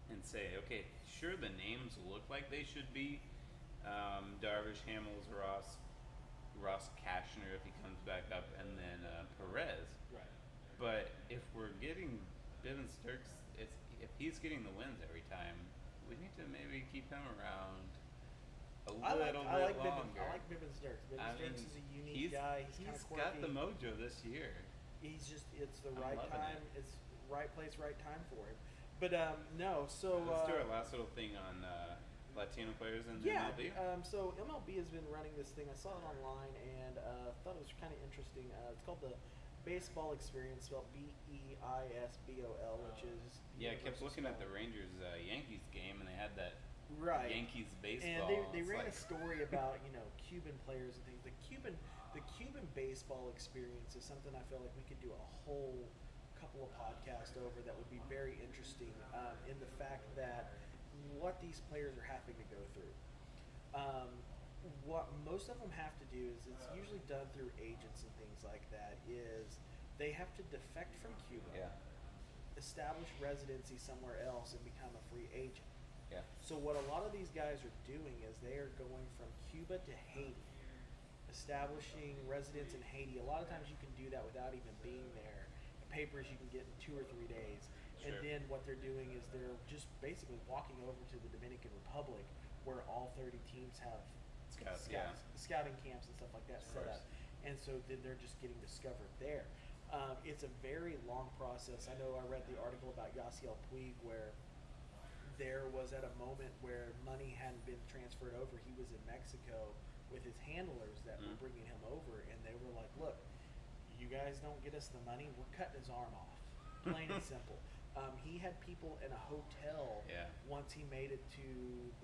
and say, okay, sure, the names look like they should be Darvish, Hamels, Ross Cashner if he comes back up, and then Perez. Right. But if we're getting Bibben-Sturks, if he's getting the wins every time, we need to maybe keep him around a little bit longer. I like Bibben-Sturks. Bibben-Sturks is a unique guy. He's kind of quirky. Got the mojo this year. It's the I'm right loving time. it. It's right place, right time for him. But no, so Let's do our last little thing on Latino players in MLB. So MLB has been running this thing. I saw it online and thought it was kind of interesting. It's called the Baseball Experience, spelled BEISBOL, which is I kept looking at the Rangers Yankees game, and they had that Right. Yankees baseball. And they It's ran like, a story about Cuban players and things. The Cuban baseball experience is something I feel like we could do a whole couple of podcasts over that would be very interesting in the fact that what these players are having to go through. What most of them have to do is it's usually done through agents and things like that. Is they have to defect from Cuba, establish residency somewhere else, and become a free agent. Yeah. So what a lot of these guys are doing is they are going from Cuba to Haiti, establishing residence in Haiti. A lot of times you can do that without even being there. Papers you can get in 2 or 3 days. And then what they're doing is they're just basically walking over to the Dominican Republic where all 30 teams have scouting camps and stuff like that set up. And so then they're just getting discovered there. It's a very long process. I know I read the article about Yasiel Puig where there was at a moment where money hadn't been transferred over. He was in Mexico with his handlers that were bringing him over, and they were like, look, you guys don't get us the money, we're cutting his arm off. Plain and simple. He had people in a hotel once he made it to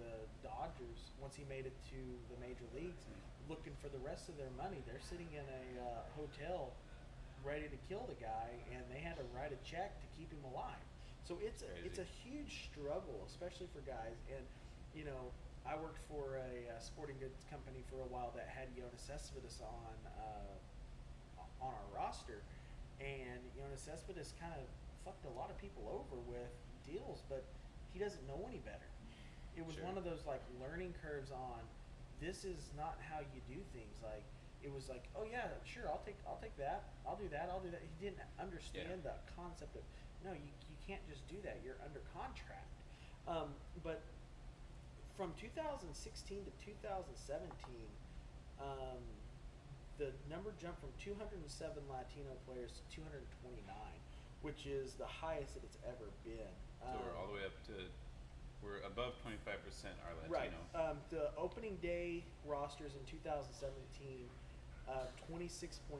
the Dodgers, once he made it to the major leagues, looking for the rest of their money. They're sitting in a hotel ready to kill the guy, and they had to write a check to keep him alive. So it's a huge struggle, especially for guys. And I worked for a sporting goods company for a while that had Jonas Cespedes on our roster, and Jonas Cespedes kind of fucked a lot of people over with deals, but he doesn't know any better. It was one of those like learning curves on this is not how you do things. Like it was like, oh yeah, sure, I'll take that, I'll do that. He didn't understand the concept of no, you can't just do that. You're under contract. But from 2016 to 2017, the number jumped from 207 Latino players to 229, which is the highest that it's ever been. So we're all the way up to, we're above 25% are Latino. Right. The opening day rosters in 2017, 26.4%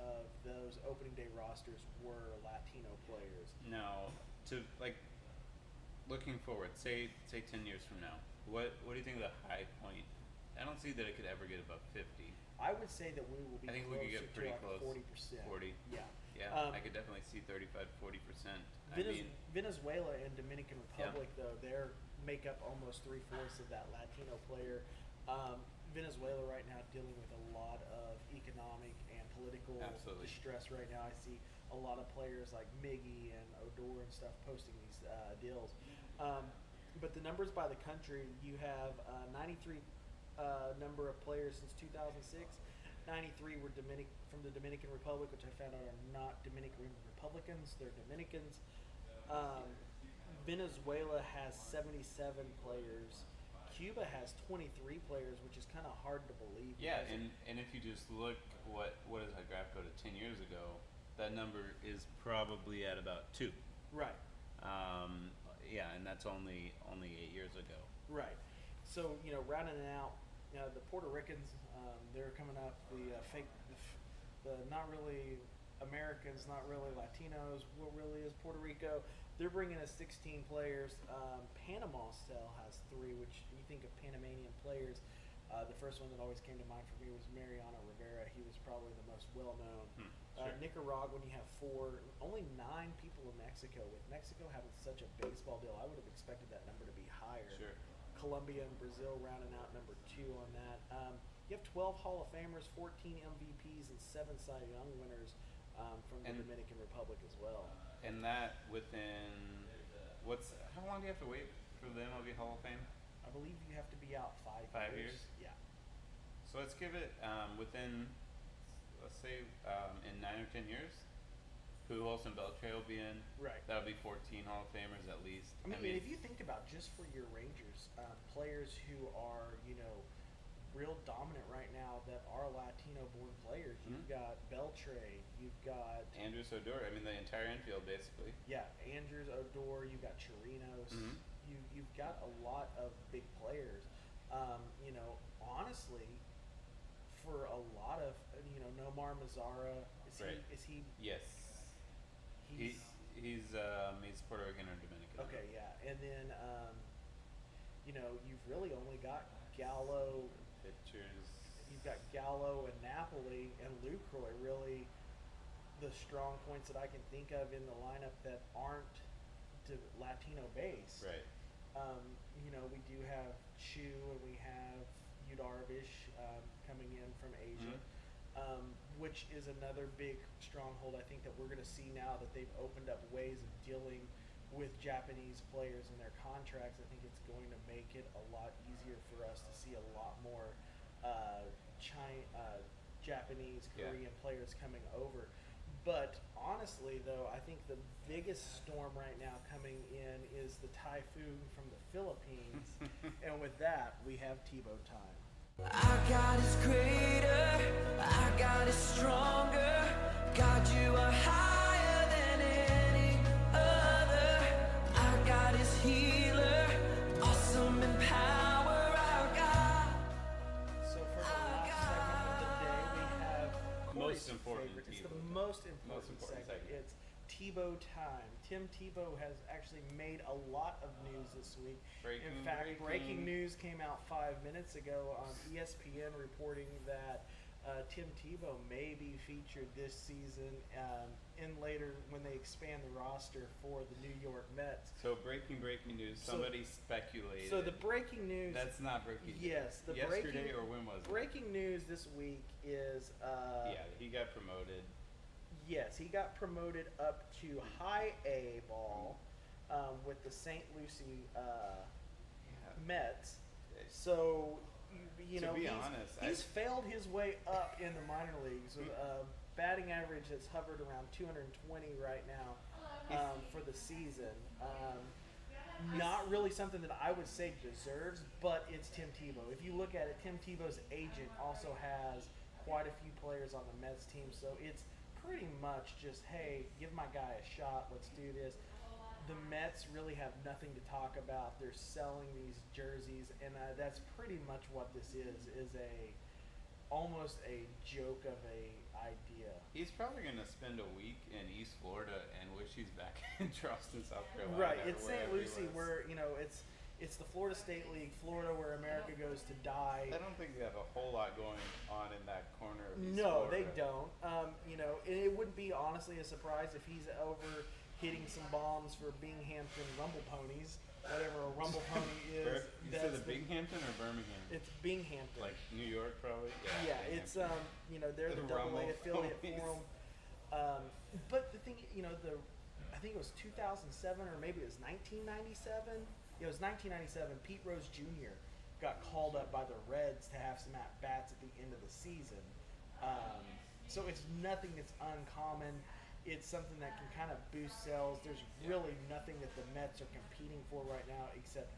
of those opening day rosters were Latino players. Now, to like looking forward, say 10 years from now, what do you think the high point? I don't see that it could ever get above 50. I would say that we will be. I think we could get pretty close. 40%. 40. Yeah. Yeah, I could definitely see 35, 40%. Venezuela and Dominican Republic, though, they make up almost 3/4 of that Latino player. Venezuela right now dealing with a lot of economic and political distress right now. I see a lot of players like Miggy and Odor and stuff posting these deals. But the numbers by the country, you have 93 number of players since 2006. 93 were from the Dominican Republic, which I found out are not Dominican Republicans. They're Dominicans. Venezuela has 77 players. Cuba has 23 players, which is kind of hard to believe. Yeah, and if you just look, what does that graph go to 10 years ago? That number is probably at about 2. Right. Yeah, and that's only 8 years ago. Right. So, rounding it out, the Puerto Ricans, they're coming up. The not really Americans, not really Latinos. What really is Puerto Rico? They're bringing us 16 players. Panama still has 3, which you think of Panamanian players. The first one that always came to mind for me was Mariano Rivera. He was probably the most well-known. Nicaraguan, you have 4. Only 9 people in Mexico. With Mexico having such a baseball deal, I would have expected that number to be higher. Sure. Colombia and Brazil rounding out number 2 on that. You have 12 Hall of Famers, 14 MVPs, and 7 Cy Young winners from the Dominican Republic as well. And that within how long do you have to wait for the MLB Hall of Fame? I believe you have to be out 5 years. 5 years? Yeah. So let's give it within, let's say, in 9 or 10 years. Pujols and Beltre will be in. Right. That'll be 14 Hall of Famers at least. I mean, if you think about just for your Rangers, players who are, real dominant right now that are Latino-born players. You've got Beltre. You've got Andrews, Odor. I mean, the entire infield basically. Yeah, Andrews, Odor. You've got Chirinos. You've got a lot of big players. Honestly, for a lot of Nomar Mazara, is he? Yes. He's Puerto Rican or Dominican. Okay, yeah, and then you've really only got Gallo. Pitchers. You've got Gallo and Napoli and Lucroy, really the strong points that I can think of in the lineup that aren't Latino base. Right. We do have Chu and we have Udarvish coming in from Asia, which is another big stronghold. I think that we're going to see now that they've opened up ways of dealing with Japanese players and their contracts. I think it's going to make it a lot easier for us to see a lot more Japanese, Korean players coming over. But honestly, though, I think the biggest storm right now coming in is the typhoon from the Philippines. And with that, we have Tebow time. Our God is greater, our God is stronger. God, you are higher than any other. Our God is healer, awesome in power, our God. So for the last segment of the day, we have Corey's Most important favorite. It's the Tebow. most important segment. It's Tebow time. Tim Tebow has actually made a lot of news this week. In fact, breaking news came out 5 minutes ago on ESPN reporting that Tim Tebow may be featured this season in later when they expand the roster for the New York Mets. So breaking news. Somebody speculated. So the breaking news. That's not breaking news. Yes, the yesterday or when was it? Breaking news this week is. He got promoted. Yes, he got promoted up to high A ball with the St. Lucie Mets. So, To be honest, he's failed his way up in the minor leagues with a batting average that's hovered around 220 right now for the season. Not really something that I would say deserves, but it's Tim Tebow. If you look at it, Tim Tebow's agent also has quite a few players on the Mets team, so it's pretty much just, hey, give my guy a shot, let's do this. The Mets really have nothing to talk about. They're selling these jerseys, and that's pretty much what this is almost a joke of a idea. He's probably going to spend a week in East Florida and wish he's back in Charleston, South Carolina. Right, it's St. Lucie where, it's the Florida State League, Florida, where America goes to die. I don't think they have a whole lot going on in that corner of East No, Florida. they don't. It wouldn't be honestly a surprise if he's over hitting some bombs for Binghamton Rumble Ponies, whatever a Rumble Pony is. You said the Binghamton or Birmingham? It's Binghamton. Like New York, probably. Yeah, it's they're the AA affiliate for them. But the thing, I think it was 2007 or maybe it was 1997. It was 1997. Pete Rose Jr. got called up by the Reds to have some at bats at the end of the season. So it's nothing that's uncommon. It's something that can kind of boost sales. There's really nothing that the Mets are competing for right now except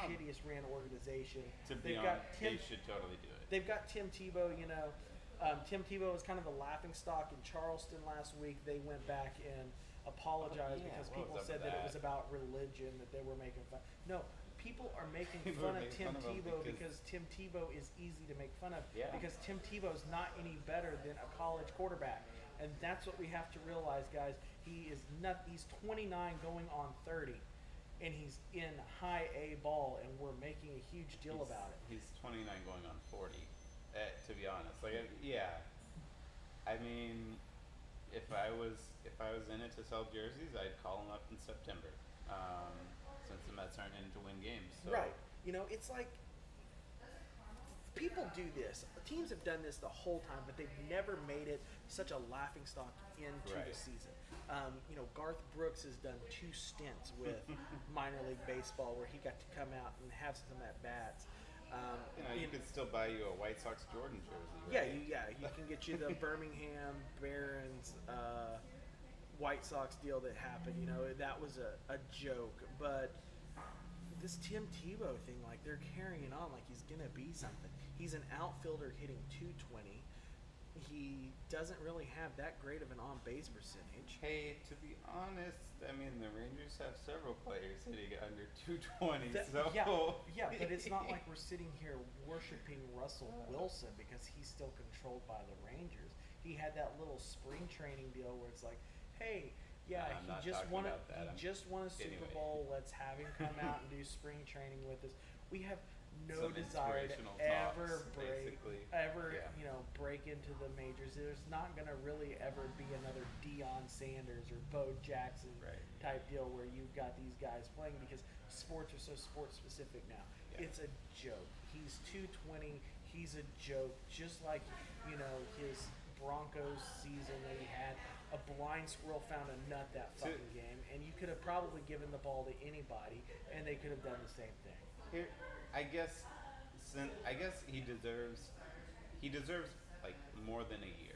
hideous ran organization. To be honest, they should totally do it. They've got Tim Tebow. Tim Tebow was kind of the laughing stock in Charleston last week. They went back and apologized because people said that it was about religion, that they were making fun. No, people are making fun of Tim Tebow because Tim Tebow is easy to make fun of because Tim Tebow's not any better than a college quarterback. And that's what we have to realize, guys. He's 29 going on 30, and he's in high A ball, and we're making a huge deal about it. He's 29 going on 40, to be honest. I mean, if I was in it to sell jerseys, I'd call him up in September, since the Mets aren't in to win games. So. Right. It's like people do this. Teams have done this the whole time, but they've never made it such a laughingstock into the season. Garth Brooks has done 2 stints with minor league baseball where he got to come out and have some at bats. You could still buy you a White Sox Jordan jersey. Right? You can get you the Birmingham Barons White Sox deal that happened. That was a joke, but this Tim Tebow thing, like they're carrying on like he's gonna be something. He's an outfielder hitting 220. He doesn't really have that great of an on-base percentage. Hey, to be honest, I mean the Rangers have several players hitting under 220. But it's not like we're sitting here worshiping Russell Wilson because he's still controlled by the Rangers. He had that little spring training deal where it's like, hey. Yeah, he just won a Super Bowl. Let's have him come out and do spring training with us. We have no Some desire to inspirational ever talks, break, basically. you know, break into the majors. There's not gonna really ever be another Deion Sanders or Bo Jackson Right. type deal where you've got these guys playing because sports are so sports specific now. Yeah. It's a joke. He's 220. He's a joke. Just like, you know, his Broncos season that he had. A blind squirrel found a nut that So- fucking game, and you could have probably given the ball to anybody, and they could have done the same thing. Here, I guess he deserves like more than a year.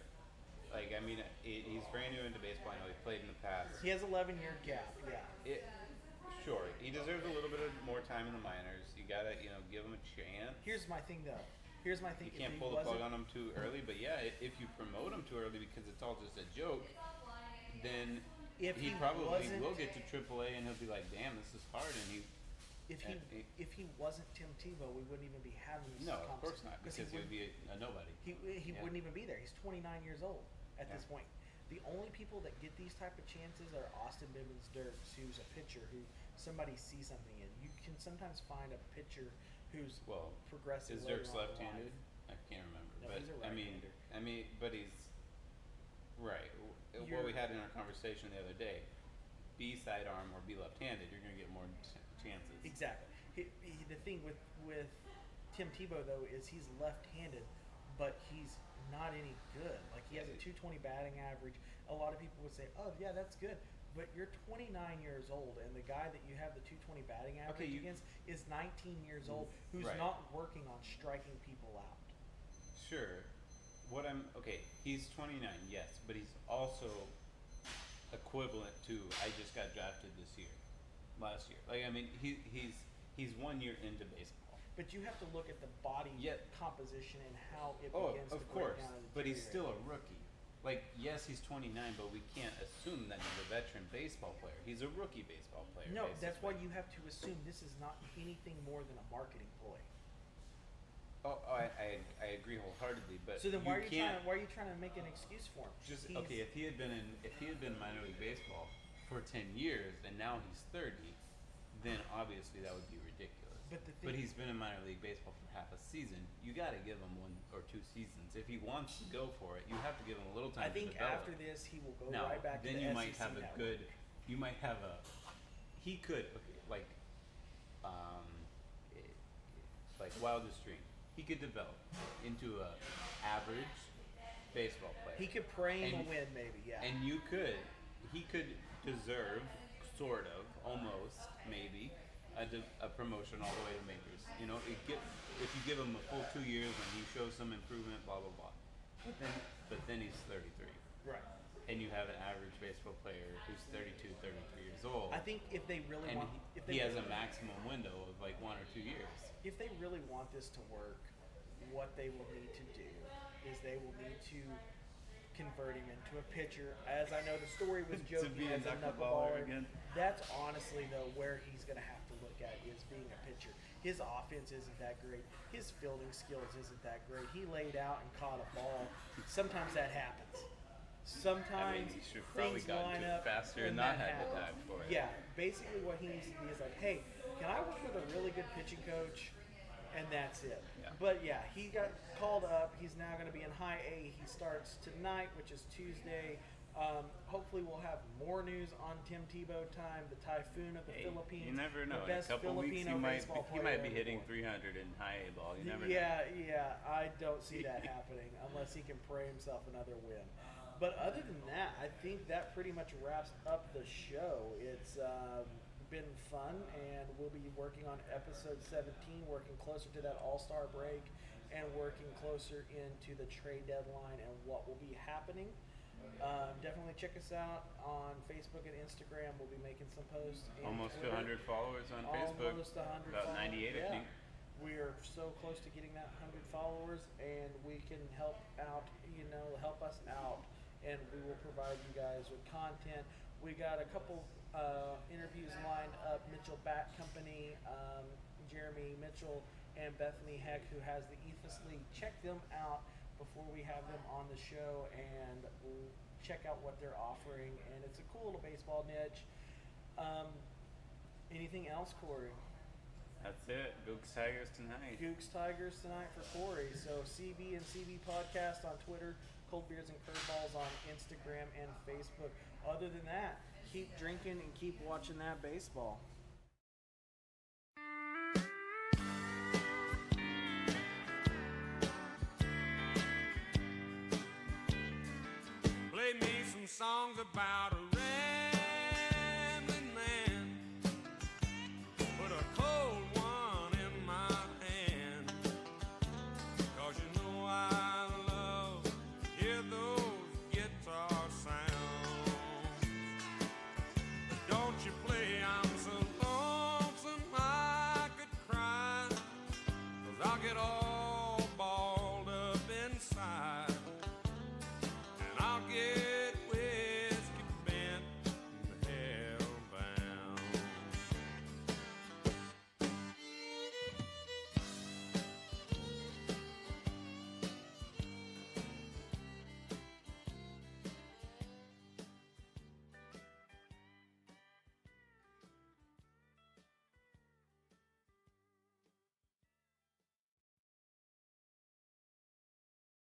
Like I mean, he's brand new into baseball. I know he played in the past. He has 11-year gap. Yeah. Sure, he deserves a little bit of more time in the minors. You gotta give him a chance. Here's my thing, though. Here's my thing. You If can't he pull the plug wasn't- on him too early, but yeah, if you promote him too early because it's all just a joke, then If he he probably wasn't- will get to AAA and he'll be like, "Damn, this is hard." And If he wasn't Tim Tebow, we wouldn't even be having this no, conversation. of course not, because he would be a nobody. He Yeah. wouldn't even be there. He's 29 years old at this Yeah. point. The only people that get these type of chances are Austin Bivens Dirks, who's a pitcher who somebody sees something in. You can sometimes find a pitcher who's Well, progressive. is later Dirks on in left-handed? life. I can't remember, No, but he's a I mean, right-hander. but he's right. What You're- we had in our conversation the other day, be sidearm or be left-handed, you're gonna get more chances. Exactly. The thing with Tim Tebow though is he's left-handed, but he's not any good. Like he has a 220 batting average. A lot of people would say, "Oh yeah, that's good." But you're 29 years old, and the guy that you have the 220 batting average against is 19 years old, who's Right. not working on striking people out. Sure. He's 29, yes, but he's also equivalent to I just got drafted last year. Like I mean, he's 1 year into baseball. But you have to look at the body composition and how it Oh, begins to of break course, down. and but he's deteriorate. still a rookie. Like yes, he's 29, but we can't assume that he's a veteran baseball player. He's a rookie baseball player. No, that's why basically. you have to assume this is not anything more than a marketing ploy. I agree wholeheartedly, but So then why are you can't why are you trying to make an excuse for him? just He's- okay. If he had been in minor league baseball for 10 years and now he's 30, then obviously that would be ridiculous. But the But thing- he's been in minor league baseball for half a season. You got to give him 1 or 2 seasons. If he wants to go for it, you have to give him a little time I to think develop. after this he will go Now, right back then to the you might SEC have a network. good. You might have a. He could like wildest dream. He could develop into a average baseball player. He could pray him a And- win, maybe, yeah. And he could deserve, sort of, almost, maybe, a promotion all the way to majors. If you give him a full 2 years and he shows some improvement, blah blah blah. But then he's 33, right. and you have an average baseball player who's 32, 33 years old. I think if they really and want, if he they has a maximum window of like 1 or 2 years. if they really want this to work, what they will need to do is they will need to convert him into a pitcher. As I know, the story was To joking be a as a knuckleballer knuckleballer. again. That's honestly though where he's going to have to look at is being a pitcher. His offense isn't that great. His fielding skills isn't that great. He laid out and caught a ball. Sometimes that happens. Sometimes he should probably things gotten line to it up faster and and not that had the happens. time for it. Yeah, basically what he needs to be is like, hey, can I work with a really good pitching coach? And that's it. Yeah. But yeah, he got called up. He's now going to be in High A. He starts tonight, which is Tuesday. Hopefully, we'll have more news on Tim Tebow time, the typhoon of the Philippines. You never know. The In a best couple weeks, Filipino baseball he player might be ever hitting born. 300 in high A ball. You never know. Yeah, I don't see that happening unless he can pray himself another win. But other than that, I think that pretty much wraps up the show. It's been fun, and we'll be working on episode 17, working closer to that All-Star break, and working closer into the trade deadline and what will be happening. Definitely check us out on Facebook and Instagram. We'll be making some posts. and Almost Twitter. 200 followers on Facebook. Almost 100 About 98, followers. I think. We are so close to getting that 100 followers, and we can help out, help us out, and we will provide you guys with content. We got a couple interviews lined up. Mitchell Bat Company, Jeremy Mitchell, and Bethany Heck, who has the Ethos League. Check them out before we have them on the show, and we'll check out what they're offering. And it's a cool little baseball niche. Anything else, Corey? That's it. Gooks Tigers tonight. Gooks Tigers tonight for Corey. So CB and CB Podcast on Twitter, Cold Beers and Curveballs on Instagram and Facebook. Other than that, keep drinking and keep watching that baseball. Play me some songs about a